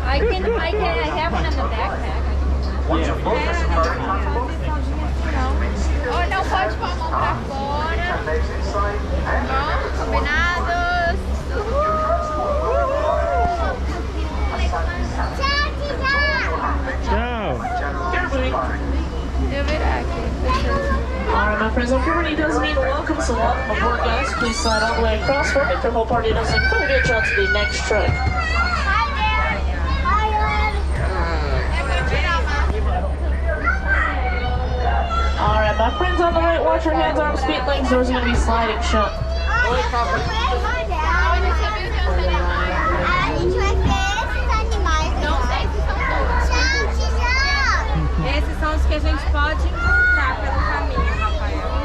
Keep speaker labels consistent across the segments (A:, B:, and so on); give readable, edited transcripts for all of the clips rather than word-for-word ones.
A: I have one in the backpack. Oh, não pode pôr a mão pra fora. Bom, combinados. Eu virar aqui.
B: Alright, my friends, everybody does mean welcome, so welcome aboard, guys. Please slide all the way across for me. If the whole party doesn't come, get you on to the next truck. Alright, my friends on the right, watch your hands, arms, feet, legs. Doors are going to be sliding shut.
A: Esses são os que a gente pode encontrar pelo caminho, Rafael.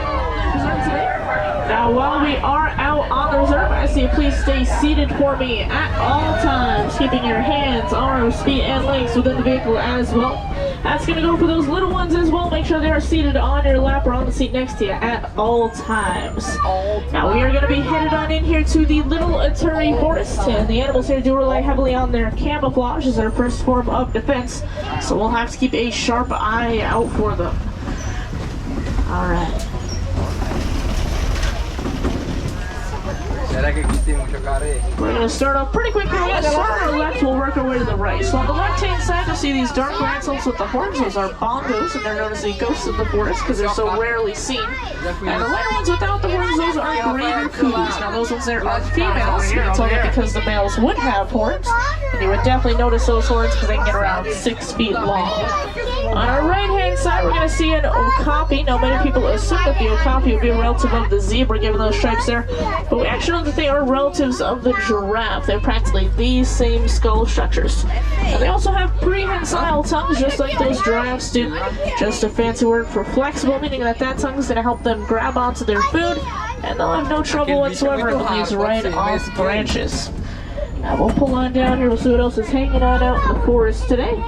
B: Now, while we are out on the reserve, I say please stay seated for me at all times, keeping your hands, arms, feet, and legs within the vehicle as well. That's going to go for those little ones as well. Make sure they are seated on your lap or on the seat next to you at all times. Now, we are going to be headed on in here to the Little Aturi Forest, and the animals here do rely heavily on their camouflage as their first form of defense, so we'll have to keep a sharp eye out for them. All right. We're going to start off pretty quick. We're going to start on the left, we'll work our way to the right. So on the left-hand side, you'll see these dark lancelets with the horns. Those are bongos, and they're known as the ghosts of the forest because they're so rarely seen. And the lighter ones without the horns, those are greater coos. Now those ones there are females. You can tell that because the males would have horns, and you would definitely notice those horns because they can get around 6 feet long. On our right-hand side, we're going to see an okapi. Now many people assume that the okapi would be a relative of the zebra, given those stripes there, but we actually know that they are relatives of the giraffe. They're practically these same skull structures. And they also have prehensile tongues, just like those giraffes do. Just a fancy word for flexible, meaning that tongue is going to help them grab onto their food, and they'll have no trouble whatsoever if it leaves right off branches. Now we'll pull on down here, we'll see what else is hanging on out in the forest today.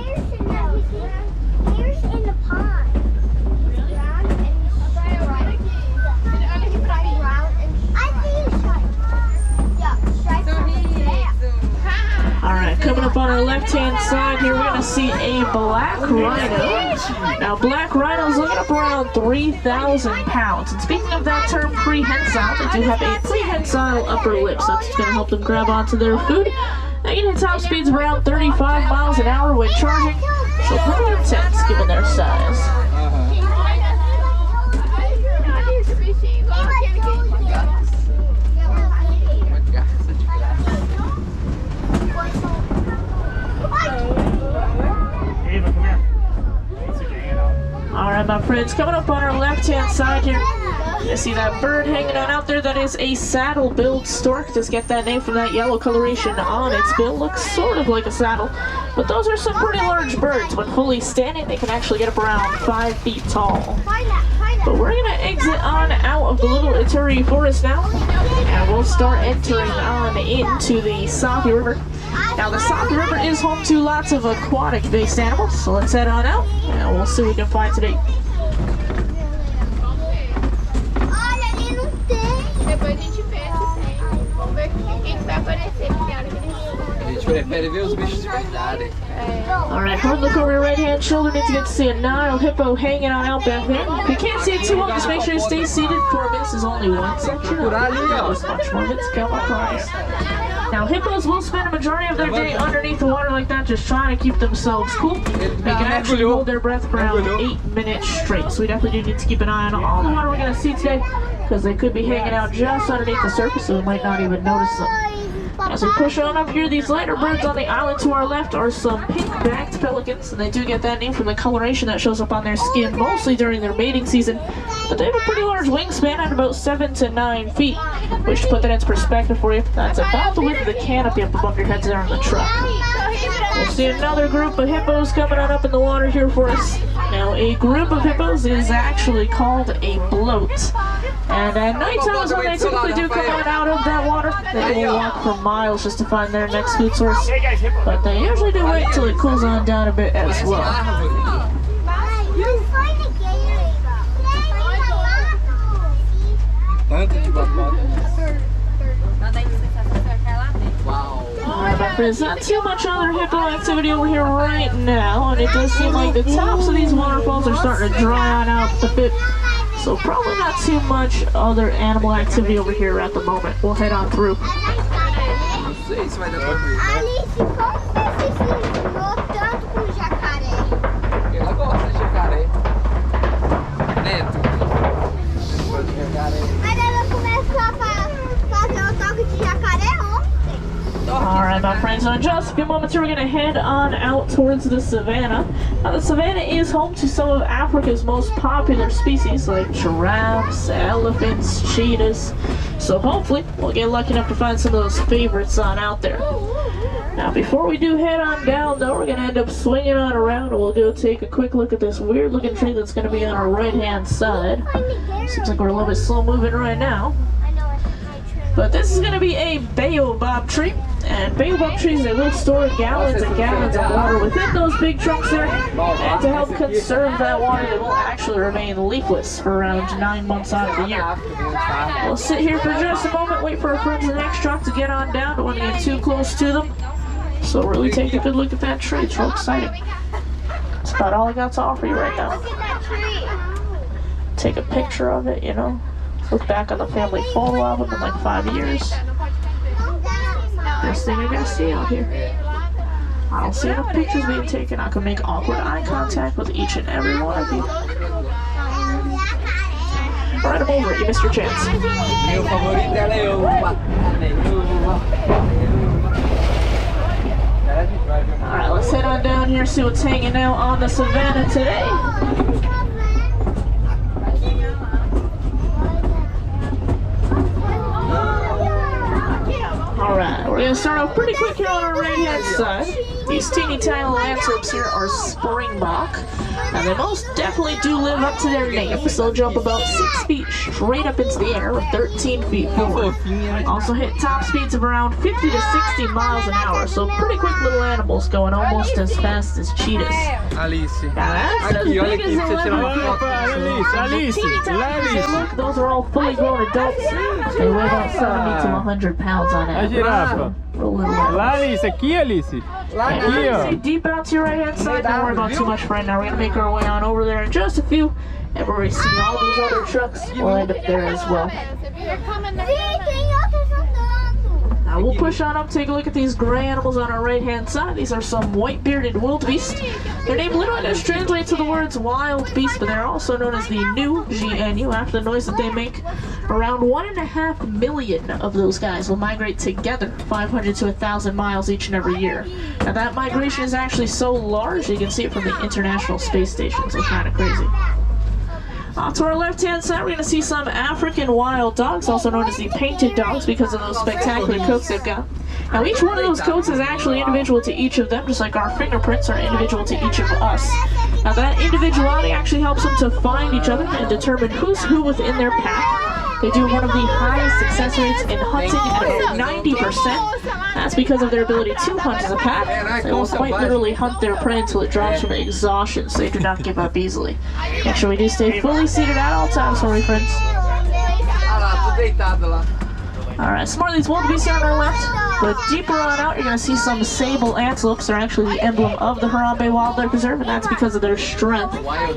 B: Alright, coming up on our left-hand side here, we're going to see a black rhino. Now, black rhinos looking up around 3,000 pounds. And speaking of that term prehensile, they do have a prehensile upper lip, so that's going to help them grab onto their food. They can hit top speeds of around 35 miles an hour when charging, so pretty intense given their size. Alright, my friends, coming up on our left-hand side here, you see that bird hanging on out there? That is a saddle-billed stork. Just get that name from that yellow coloration on its bill. Looks sort of like a saddle, but those are some pretty large birds. When fully standing, they can actually get up around 5 feet tall. But we're going to exit on out of the Little Aturi Forest now, and we'll start entering on into the Sapi River. Now, the Sapi River is home to lots of aquatic-based animals, so let's head on out, and we'll see what we can find today. Alright, hard look over your right-hand shoulder. Need to get to see a Nile hippo hanging on out back there. If you can't see it too well, just make sure you stay seated. 4 minutes is only one section. There's much more minutes come across. Now, hippos will spend a majority of their day underneath the water like that, just trying to keep themselves cool. They can actually hold their breath for around 8 minutes straight, so we definitely do need to keep an eye on all the water we're going to see today, because they could be hanging out just underneath the surface, so we might not even notice them. As we push on up here, these lighter birds on the island to our left are some pink-backed pelicans, and they do get that name from the coloration that shows up on their skin, mostly during their mating season. But they have a pretty large wingspan at about 7 to 9 feet, which, to put that into perspective for you, that's about the width of the canopy up above your heads there on the truck. We'll see another group of hippos coming on up in the water here for us. Now, a group of hippos is actually called a bloat. And at night times when they typically do come on out of that water, they will walk for miles just to find their next food source. But they usually do wait until it cools on down a bit as well. Alright, my friends, not too much other hippo activity over here right now, and it does seem like the tops of these waterfalls are starting to dry on out a bit. So probably not too much other animal activity over here at the moment. We'll head on through.
C: Não sei se vai dar pra ver. Alice, como você se ensinou tanto com jacaré?
D: Ela gosta de jacaré. Neto. Gosta de jacaré.
C: Mas ela começou a fazer o toque de jacaré ontem.
B: Alright, my friends, in just a few moments we're going to head on out towards the savannah. Now, the savannah is home to some of Africa's most popular species like giraffes, elephants, cheetahs. So hopefully we'll get lucky enough to find some of those favorites on out there. Now, before we do head on down, though, we're going to end up swinging on around and we'll go take a quick look at this weird looking tree that's going to be on our right-hand side. Seems like we're a little bit slow moving right now. But this is going to be a baobab tree, and baobab trees, they will store gallons and gallons of water within those big trunks there, and to help conserve that water, they will actually remain leafless for around 9 months out of the year. We'll sit here for just a moment, wait for our friends in the next truck to get on down. Don't want to get too close to them, so really take a good look at that tree. It's real exciting. That's about all I got to offer you right now. Take a picture of it, you know. Look back on the family photo album in like 5 years. Best thing you're gonna see out here. I don't see enough pictures being taken. I can make awkward eye contact with each and every one of you. Right, I'm over it. You missed your chance.
D: Meu favorito é leoa.
B: Alright, let's head on down here, see what's hanging out on the savannah today. Alright, we're going to start off pretty quick here on our right-hand side. These teeny tiny little antelopes here are springbok. Now they most definitely do live up to their names. They'll jump about 6 feet straight up into the air with 13 feet forward. Also hit top speeds of around 50 to 60 miles an hour. So pretty quick little animals going almost as fast as cheetahs.
D: Alice.
B: Now that's as
D: Aqui, olha
B: big
D: aqui,
B: as
D: pra você tirar uma
B: they'll
D: foto. Alice,
B: Teeny tiny as they look, those are all fully grown adults. They weigh about 70 to 100 pounds on
E: A
B: average.
E: girafa. Lá, Alice, aqui, Alice. Aqui, ó.
B: Deep out to your right hand side, don't worry about too much right now. We're gonna make our way on over there in just a few. And where we see all those other trucks, we'll end up there as well. Now we'll push on up, take a look at these gray animals on our right hand side. These are some white-bearded wildebeest. Their name literally just translates to the words wild beast, but they're also known as the new GNU after the noise that they make. Around 1.5 million of those guys will migrate together 500 to 1,000 miles each and every year. Now that migration is actually so large, you can see it from the International Space Station, so kind of crazy. To our left-hand side, we're going to see some African wild dogs, also known as the painted dogs because of those spectacular coats they've got. Now, each one of those coats is actually individual to each of them, just like our fingerprints are individual to each of us. Now, that individuality actually helps them to find each other and determine who's who within their pack. They do one of the highest success rates in hunting at about 90%. That's because of their ability to hunt as a pack. They will quite literally hunt their prey until it drops from exhaustion, so they do not give up easily. Make sure we do stay fully seated at all times for me, friends. Alright, some more of these wildebeest here on our left, but deeper on out you're going to see some sable antelopes. They're actually the emblem of the Harambe Wildlife Reserve, and that's because of their strength.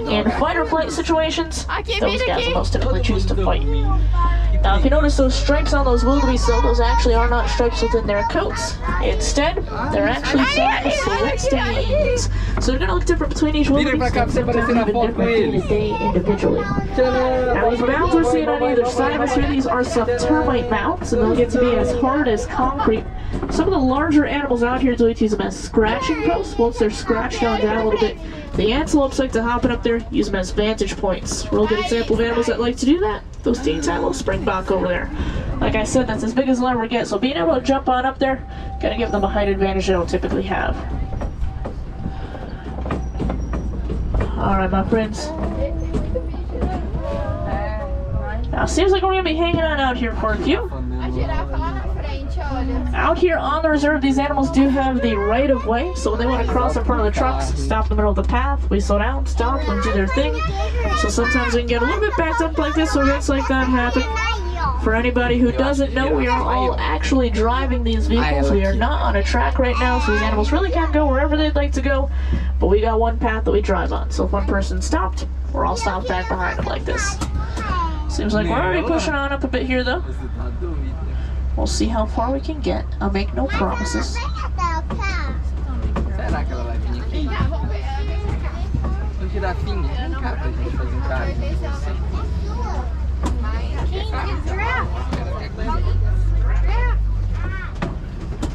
B: In fight or flight situations, those guys will most typically choose to fight. Now, if you notice those stripes on those wildebeest, though, those actually are not stripes within their coats. Instead, they're actually some slit stains. So they're going to look different between each wildebeest, and sometimes even different day to day individually. Now, these mounds we're seeing on either side of us here, these are some termite mounds, and they'll get to be as hard as concrete. Some of the larger animals out here like to use them as scratching posts. Once they're scratched down a little bit, the antelopes like to hop it up there, use them as vantage points. Real good example of animals that like to do that. Those teeny tiny little springbok over there. Like I said, that's as big as they'll ever get, so being able to jump on up there, gotta give them a height advantage they don't typically have. Alright, my friends. Now, seems like we're gonna be hanging on out here for a few. Out here on the reserve, these animals do have the right of way, so when they want to cross in front of the trucks, stop in the middle of the path, we slow down, stop, let them do their thing. So sometimes we can get a little bit backed up like this, so events like that happen. For anybody who doesn't know, we are all actually driving these vehicles. We are not on a track right now, so these animals really can't go wherever they'd like to go. But we got one path that we drive on. So if one person stopped, we're all stopped back behind them like this. Seems like we're already pushing on up a bit here, though. We'll see how far we can get. I'll make no promises.
D: Será que ela vai vir aqui? Vamos tirar a Finha. Vem cá pra gente fazer um carinho.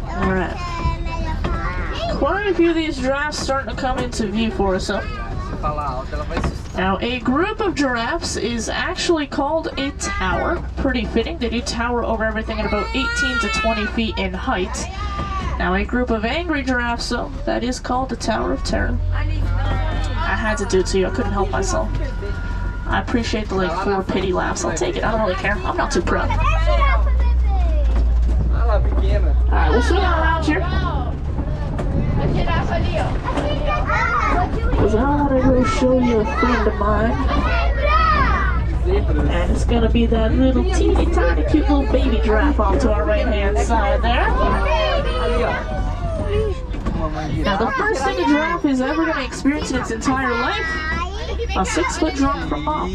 B: Alright. Quite a few of these giraffes starting to come into view for us, huh?
D: Se falar alto, ela vai assustar.
B: Now, a group of giraffes is actually called a tower. Pretty fitting. They do tower over everything at about 18 to 20 feet in height. Now, a group of angry giraffes, though, that is called the Tower of Terror. I had to do it to you. I couldn't help myself. I appreciate the, like, 4 pity laughs. I'll take it. I don't really care. I'm not too proud. Alright, we'll swing on around here. Because I want to go show you a friend of mine. And it's going to be that little teeny tiny cute little baby giraffe off to our right hand side there. Now the first thing a giraffe is ever going to experience in its entire life, a 6-foot drop from mom.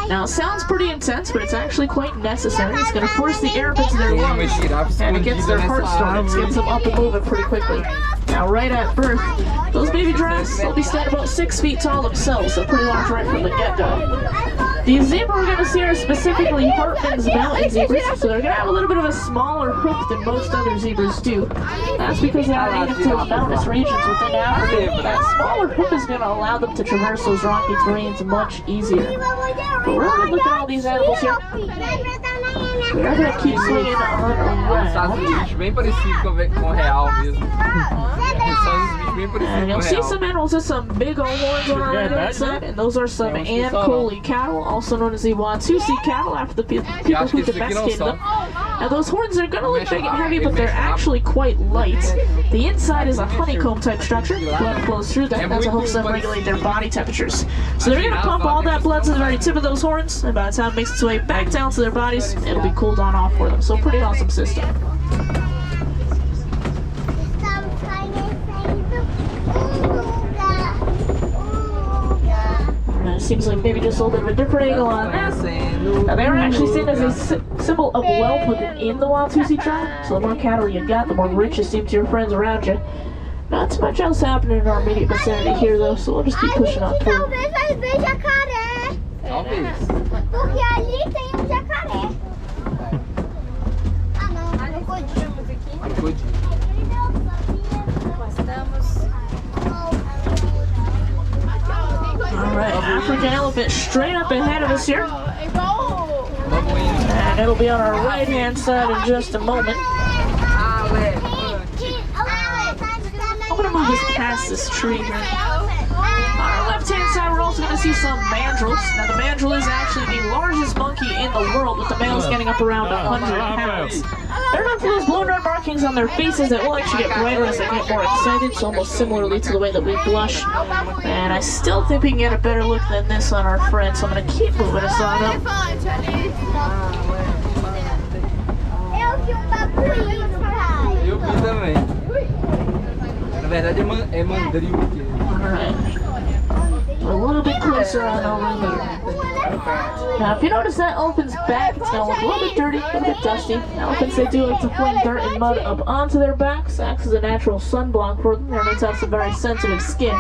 B: Now it sounds pretty intense, but it's actually quite necessary. It's going to force the air up into their lungs, and it gets their heart started. It gets them up and moving pretty quickly. Now right at birth, those baby giraffes will be standing about 6 feet tall themselves, so pretty large right from the get-go. These zebra we're going to see are specifically Hartman's mountain zebras, so they're going to have a little bit of a smaller hoof than most other zebras do. That's because they're native to the mountainous regions within Africa. That smaller hoof is going to allow them to traverse those rocky terrains much easier. But we're going to look at all these animals here. We're going to keep swinging on around.
D: Bem parecido com o real mesmo. São os bichos bem parecidos
B: And
D: com o
B: you'll see
D: real.
B: some animals with some big old horns on our right hand side, and those are some Ankole cattle, also known as the Watusi cattle, after the people who domesticated them. Now those horns are going to look big and heavy, but they're actually quite light. The inside is a honeycomb type structure. Blood flows through that, and that helps them regulate their body temperatures. So they're going to pump all that blood to the very tip of those horns, and by the time it makes its way back down to their bodies, it'll be cooled on off for them. So pretty awesome system. Seems like maybe just a little bit of a different angle on that. Now they are actually seen as a symbol of wealth within the Watusi tribe. So the more cattle you got, the more rich you seem to your friends around you. Not too much else happening in our immediate vicinity here though, so we'll just keep pushing on through.
C: Talvez vai ver jacaré.
D: Talvez.
C: Porque ali tem jacaré. Ah não, crocodilo.
B: Alright, African elephant straight up ahead of us here. And it'll be on our right hand side in just a moment. I'm gonna move us past this tree here. On our left hand side we're also gonna see some mandrills. Now the mandrill is actually the largest monkey in the world, with the males getting up around 100 pounds. They're known for those blown red markings on their faces that will actually get brighter as they get more excited, so almost similarly to the way that we blush. And I still think we can get a better look than this on our friend, so I'm going to keep moving us on up.
C: Eu vi babuíno, pai.
D: Eu vi também. Na verdade é mandril.
B: Alright. A little bit closer on over here. Now, if you notice that elephant's back, it's going to look a little bit dirty, a little bit dusty. Elephants, they do like to fling dirt and mud up onto their backs. Acts as a natural sunblock for them. They're meant to have some very sensitive skin.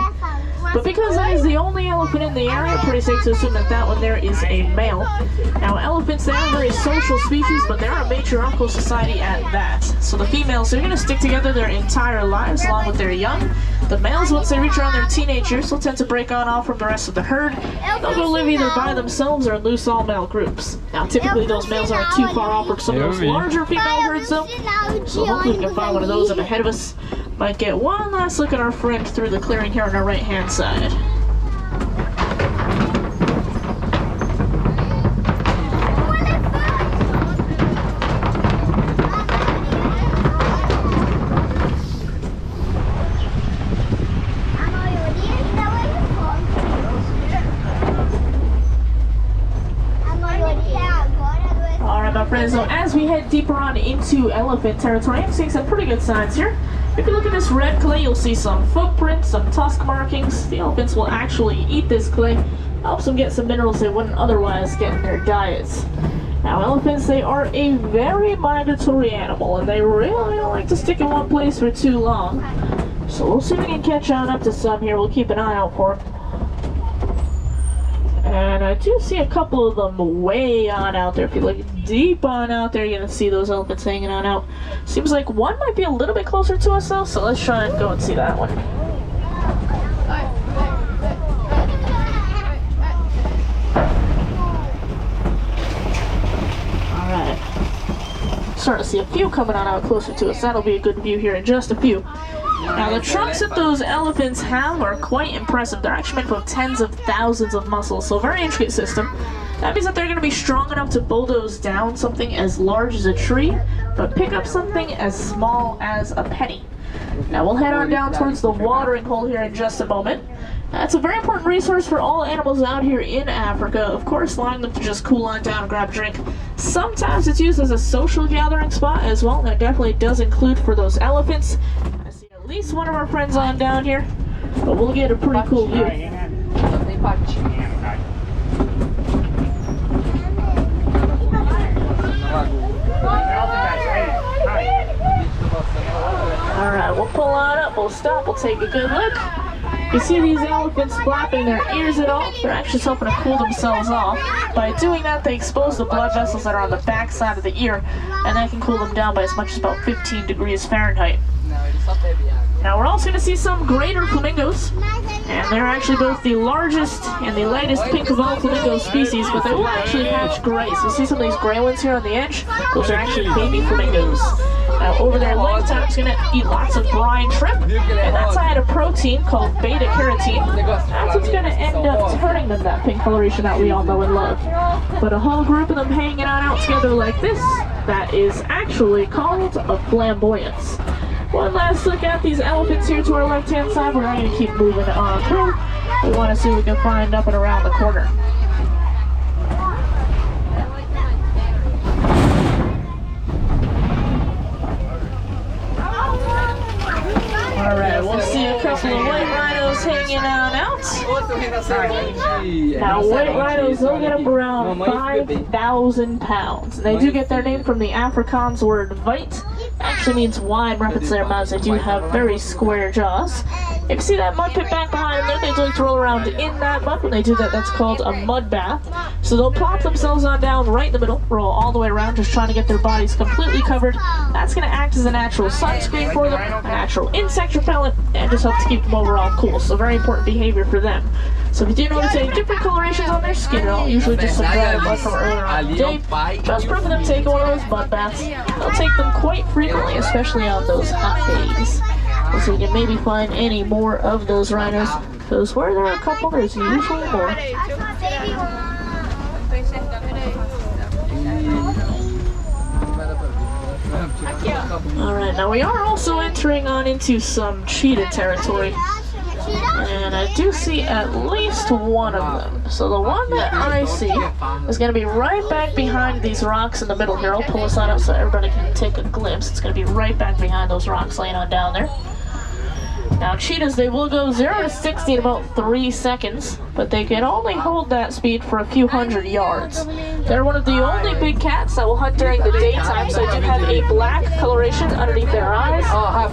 B: But because that is the only elephant in the area, pretty safe to assume that that one there is a male. Now, elephants, they are a very social species, but they're a matriarchal society at that. So the females, they're going to stick together their entire lives along with their young. The males, once they reach around their teenage years, will tend to break on off from the rest of the herd. They'll go live either by themselves or in loose all-male groups. Now, typically those males aren't too far off from some of those larger female herds, though. So hopefully we can find one of those up ahead of us. Might get one last look at our friend through the clearing here on our right-hand side. friends, so as we head deeper on into elephant territory, I'm seeing some pretty good signs here. If you look at this red clay, you'll see some footprints, some tusk markings. The elephants will actually eat this clay. Helps them get some minerals they wouldn't otherwise get in their diets. Now, elephants, they are a very migratory animal, and they really don't like to stick in one place for too long. So we'll see if we can catch on up to some here. We'll keep an eye out for them. And I do see a couple of them way on out there. If you look deep on out there, you're going to see those elephants hanging on out. Seems like one might be a little bit closer to us though, so let's try and go and see that one. Alright. Starting to see a few coming on out closer to us. That'll be a good view here in just a few. Now, the trunks that those elephants have are quite impressive. They're actually made up of tens of thousands of muscles, so a very intricate system. That means that they're going to be strong enough to bulldoze down something as large as a tree, but pick up something as small as a penny. Now, we'll head on down towards the watering hole here in just a moment. That's a very important resource for all animals out here in Africa. Of course, allowing them to just cool on down and grab a drink. Sometimes it's used as a social gathering spot as well, and that definitely does include for those elephants. At least one of our friends on down here, but we'll get a pretty cool view. Alright, we'll pull on up, we'll stop, we'll take a good look. You see these elephants flapping their ears at all? They're actually helping to cool themselves off. By doing that, they expose the blood vessels that are on the back side of the ear, and that can cool them down by as much as about 15 degrees Fahrenheit. Now we're also going to see some greater flamingos, and they're actually both the largest and the lightest pink of all flamingo species, but they will actually hatch gray. So you see some of these gray ones here on the edge? Those are actually baby flamingos. Now over their lifetime, it's going to eat lots of brine shrimp, and that's a protein called beta-carotene. That's what's going to end up turning them that pink coloration that we all know and love. But a whole group of them hanging on out together like this, that is actually called a flamboyance. One last look at these elephants here to our left-hand side. We're going to keep moving on through. We want to see what we can find up and around the corner. Alright, we'll see a couple of white rhinos hanging on out. Now, white rhinos, they'll get up around 5,000 pounds. They do get their name from the Afrikaans word vite. Actually means wide, reference their mouths. They do have very square jaws. If you see that mud pit back behind there, they do like to roll around in that mud. When they do that, that's called a mud bath. So they'll plop themselves on down right in the middle, roll all the way around, just trying to get their bodies completely covered. That's going to act as a natural sunscreen for them, a natural insect repellent, and just help to keep them overall cool. So very important behavior for them. So if you do notice any different colorations on their skin at all, usually just some dry blood from earlier on the day, just proof of them taking one of those mud baths. They'll take them quite frequently, especially on those hot days. So you can maybe find any more of those rhinos, because where there are a couple, there's usually more. Alright, now we are also entering on into some cheetah territory. And I do see at least one of them. So the one that I see is going to be right back behind these rocks in the middle here. I'll pull this on up so everybody can take a glimpse. It's going to be right back behind those rocks laying on down there. Now cheetahs, they will go 0 to 60 in about 3 seconds, but they can only hold that speed for a few hundred yards. They're one of the only big cats that will hunt during the daytime, so they do have a black coloration underneath their eyes.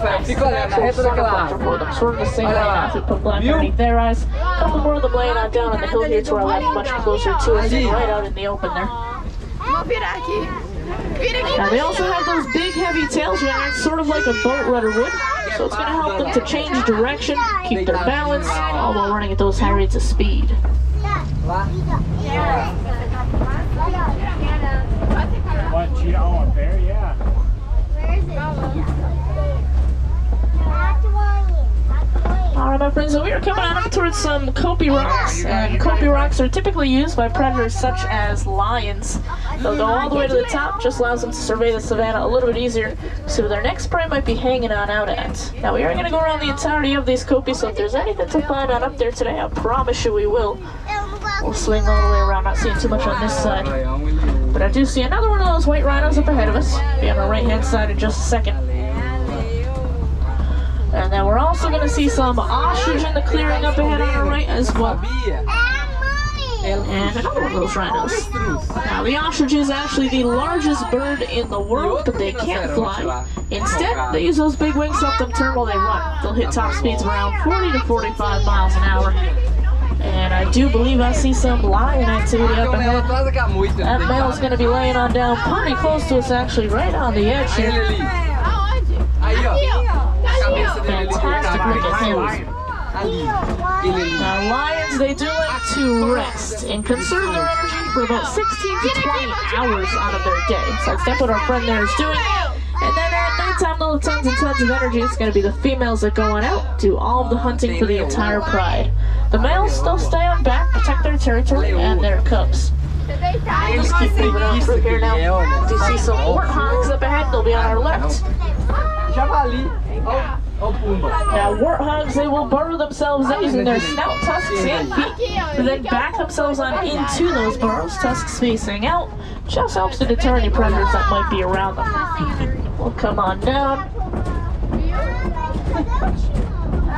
B: That's the natural sun reflector for them. Sort of the same way as we put black underneath their eyes. A couple more of them laying on down on the hill here to our left, much closer to us and right out in the open there. Now they also have those big heavy tails that act sort of like a boat rudder would. So it's going to help them to change direction, keep their balance, all while running at those high rates of speed.
E: What, cheetah on up there? Yeah.
C: Where is it?
B: Alright my friends, so we are coming on up towards some Kopi rocks, and Kopi rocks are typically used by predators such as lions. They'll go all the way to the top, just allows them to survey the savannah a little bit easier, so their next prey might be hanging on out at. Now we are going to go around the entirety of these Kopi, so if there's anything to find on up there today, I promise you we will. We'll swing all the way around, not seeing too much on this side. But I do see another one of those white rhinos up ahead of us. Be on our right-hand side in just a second. And then we're also going to see some ostrich in the clearing up ahead on our right as well. And another one of those rhinos. Now, the ostrich is actually the largest bird in the world, but they can't fly. Instead, they use those big wings to help them turn while they run. They'll hit top speeds of around 40 to 45 miles an hour. And I do believe I see some lion activity up ahead. That male's going to be laying on down pretty close to us, actually, right on the edge here. Fantastic look at him. Now, lions, they do like to rest and conserve their energy for about 16 to 20 hours out of their day. So that's definitely what our friend there is doing. And then at nighttime, they'll have tons and tons of energy. It's going to be the females that go on out, do all of the hunting for the entire pride. The males, they'll stay on back, protect their territory and their cubs. Just keep moving on through here now. Do you see some warthogs up ahead? They'll be on our left. Now, warthogs, they will burrow themselves in using their snout, tusks, and feet, and then back themselves on into those burrows, tusks facing out. Just helps to deter any predators that might be around them. We'll come on down.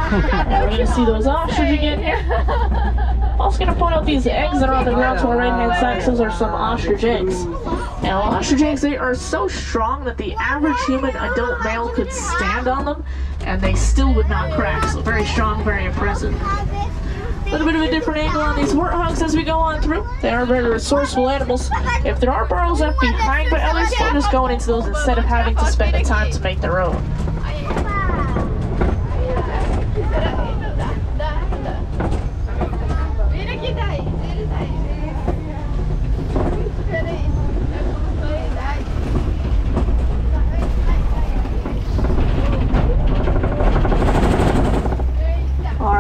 B: Now we're going to see those ostrich again here. Also going to point out these eggs that are on the ground to our right-hand side. Those are some ostrich eggs. Now, ostrich eggs, they are so strong that the average human adult male could stand on them, and they still would not crack. So very strong, very impressive. A little bit of a different angle on these warthogs as we go on through. They are very resourceful animals. If there are burrows left behind by others, they're just going into those instead of having to spend the time to make their own.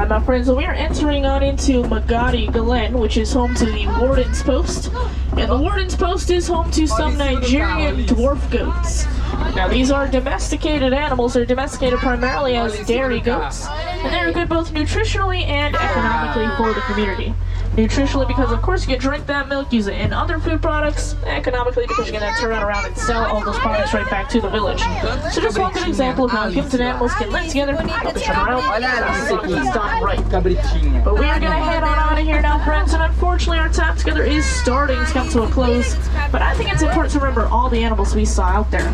B: My friends, we are entering on into Magadi Glen, which is home to the Warden's Post. And the Warden's Post is home to some Nigerian dwarf goats. Now, these are domesticated animals. They're domesticated primarily as dairy goats. And they're good both nutritionally and economically for the community. Nutritionally, because of course you can drink that milk, use it in other food products. Economically, because you can then turn around and sell all those products right back to the village. So just one good example of how humans and animals can live together, help each other out, it's done right. But we are going to head on out of here now, friends, and unfortunately our time together is starting to come to a close. But I think it's important to remember all the animals we saw out there.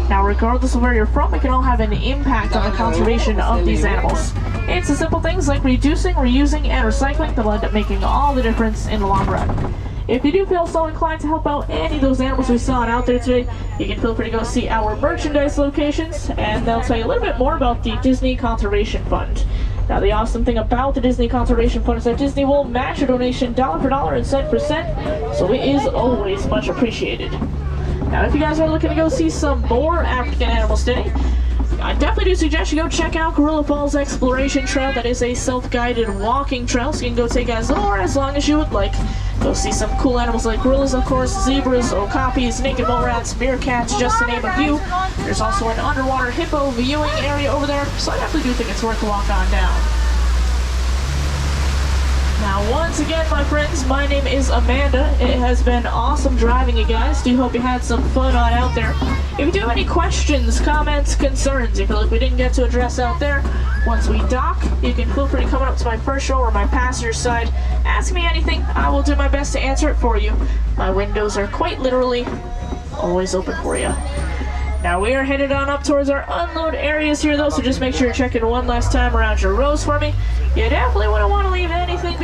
B: Now, regardless of where you're from, we can all have an impact on the conservation of these animals. It's the simple things like reducing, reusing, and recycling that will end up making all the difference in the long run. If you do feel so inclined to help out any of those animals we saw out there today, you can feel free to go see our merchandise locations, and they'll tell you a little bit more about the Disney Conservation Fund. Now, the awesome thing about the Disney Conservation Fund is that Disney will match your donation dollar for dollar and cent for cent, so it is always much appreciated. Now, if you guys are looking to go see some more African animals today, I definitely do suggest you go check out Gorilla Falls Exploration Trail. That is a self-guided walking trail, so you can go take as little or as long as you would like. Go see some cool animals like gorillas, of course, zebras, okapis, naked mole rats, meerkats, just to name a few. There's also an underwater hippo viewing area over there, so I definitely do think it's worth a walk on down. Now, once again, my friends, my name is Amanda. It has been awesome driving you guys. Do hope you had some fun on out there. If you do have any questions, comments, concerns, you feel like we didn't get to address out there, once we dock, you can feel free to come up to my first row or my passenger side. Ask me anything. I will do my best to answer it for you. My windows are quite literally always open for you. Now, we are headed on up towards our unload areas here, though, so just make sure you're checking one last time around your rows for me. You definitely wouldn't want to leave anything